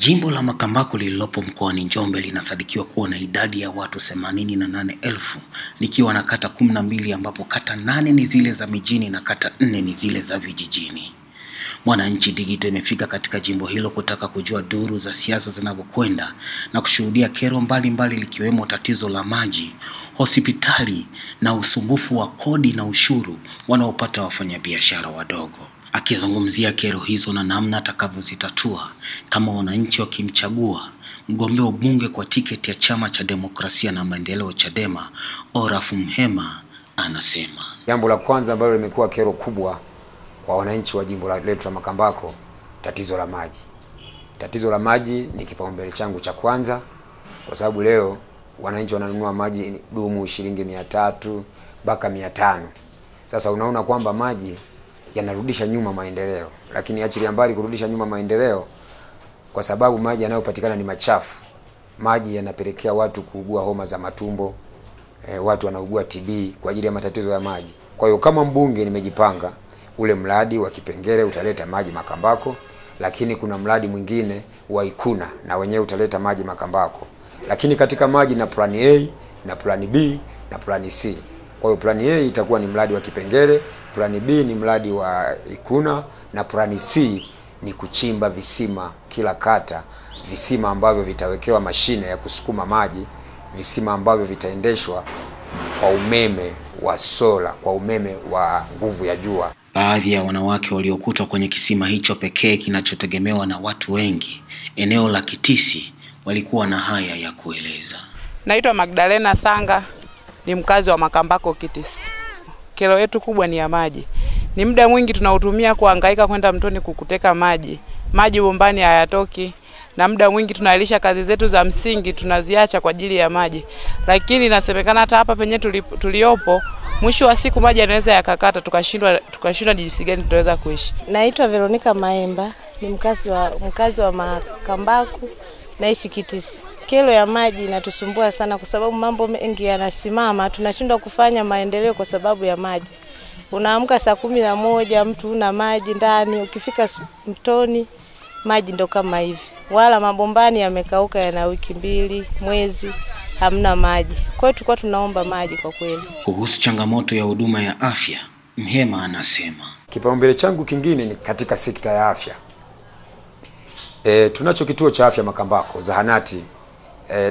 Jimbo la Makambako lililopo mkoani Njombe linasadikiwa kuwa na idadi ya watu 88,000 likiwa na kata 12 ambapo kata 8 ni zile za mijini na kata 4 ni zile za vijijini. Mwananchi Digital imefika katika jimbo hilo kutaka kujua duru za siasa zinavyokwenda na kushuhudia kero mbalimbali likiwemo tatizo la maji, hospitali na usumbufu wa kodi na ushuru wanaopata wafanyabiashara wadogo. Akizungumzia kero hizo na namna atakavyozitatua kama wananchi wakimchagua mgombea ubunge kwa tiketi ya Chama cha Demokrasia na Maendeleo Chadema, Orafu Mhema anasema. Jambo la kwanza ambalo limekuwa kero kubwa kwa wananchi wa jimbo letu la Makambako, tatizo la maji. Tatizo la maji ni kipaumbele changu cha kwanza kwa sababu leo wananchi wananunua maji dumu shilingi 300 mpaka 500. Sasa unaona kwamba maji yanarudisha nyuma maendeleo, lakini achilia mbali kurudisha nyuma maendeleo kwa sababu maji yanayopatikana ni machafu. Maji yanapelekea watu kuugua homa za matumbo, watu wanaugua TB kwa ajili ya matatizo ya maji. Kwa hiyo kama mbunge nimejipanga, ule mradi wa Kipengere utaleta maji Makambako, lakini kuna mradi mwingine wa Ikuna na wenyewe utaleta maji Makambako. Lakini katika maji na plan A, na plan B, na plan C. Kwa hiyo plan A itakuwa ni mradi wa Kipengere, plan B ni mradi wa Ikuna, na plan C ni kuchimba visima kila kata, visima ambavyo vitawekewa mashine ya kusukuma maji, visima ambavyo vitaendeshwa kwa umeme wa sola, kwa umeme wa nguvu ya jua. Baadhi ya wanawake waliokutwa kwenye kisima hicho pekee kinachotegemewa na watu wengi eneo la Kitisi walikuwa na haya ya kueleza. Naitwa Magdalena Sanga, ni mkazi wa Makambako Kitisi. Kero yetu kubwa ni ya maji. Ni muda mwingi tunautumia kuhangaika kwenda mtoni kukuteka maji. Maji bombani hayatoki, na muda mwingi tunalisha kazi zetu za msingi tunaziacha kwa ajili ya maji. Lakini inasemekana hata hapa penye tuliopo mwisho wa siku maji yanaweza yakakata, tukashindwa jinsi gani tunaweza kuishi. Naitwa Veronica Maemba, ni mkazi wa Makambako, naishi Kitisi. Kero ya maji inatusumbua sana kwa sababu mambo mengi yanasimama, tunashindwa kufanya maendeleo kwa sababu ya maji. Unaamka saa 11 mtu una maji ndani, ukifika mtoni maji ndo kama hivi. Wala mabombani yamekauka, yana wiki 2, mwezi hamna maji. Kwa hiyo tulikuwa tunaomba maji kwa kweli. Kuhusu changamoto ya huduma ya afya, Mhema anasema. Kipaumbele changu kingine ni katika sekta ya afya. Tunacho kituo cha afya Makambako, zahanati,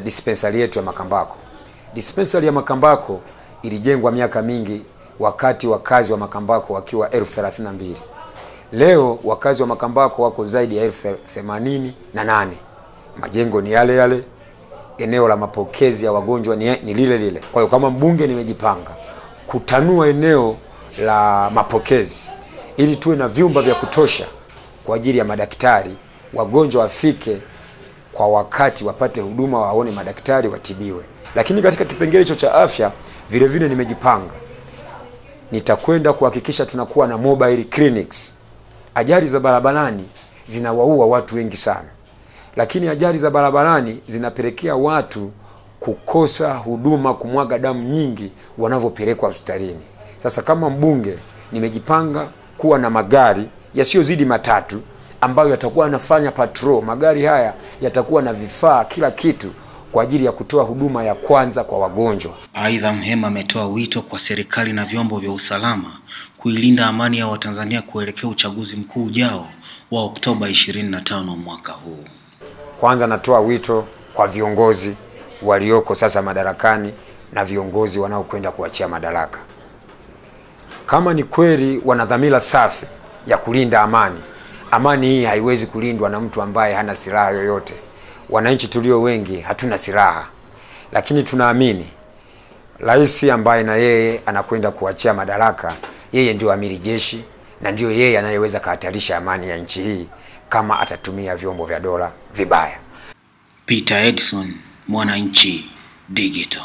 dispensari yetu ya Makambako. Dispensari ya Makambako ilijengwa miaka mingi wakati wakazi wa Makambako wakiwa 32,000. Leo wakazi wa Makambako wako zaidi ya 88,000. Majengo ni yale yale, eneo la mapokezi ya wagonjwa ni lile lile. Kwa hiyo kama mbunge nimejipanga kutanua eneo la mapokezi ili tuwe na vyumba vya kutosha kwa ajili ya madaktari, wagonjwa wafike kwa wakati, wapate huduma, waone madaktari, watibiwe. Lakini katika kipengele hicho cha afya vile vile nimejipanga, nitakwenda kuhakikisha tunakuwa na mobile clinics. Ajali za barabarani zinawaua watu wengi sana, lakini ajali za barabarani zinapelekea watu kukosa huduma, kumwaga damu nyingi wanavyopelekwa hospitalini. Sasa kama mbunge nimejipanga kuwa na magari yasiyozidi 3 ambayo yatakuwa yanafanya patrol. Magari haya yatakuwa na vifaa, kila kitu kwa ajili ya kutoa huduma ya kwanza kwa wagonjwa. Aidha, Mhema ametoa wito kwa serikali na vyombo vya usalama kuilinda amani ya Watanzania kuelekea uchaguzi mkuu ujao wa Oktoba 25 mwaka huu. Kwanza natoa wito kwa viongozi walioko sasa madarakani na viongozi wanaokwenda kuachia madaraka. Kama ni kweli wana dhamira safi ya kulinda amani, amani hii haiwezi kulindwa na mtu ambaye hana silaha yoyote. Wananchi tulio wengi hatuna silaha, lakini tunaamini rais ambaye na yeye anakwenda kuachia madaraka, yeye ndio amiri jeshi na ndio yeye anayeweza kuhatarisha amani ya nchi hii kama atatumia vyombo vya dola vibaya. Peter Edson, Mwananchi Digital.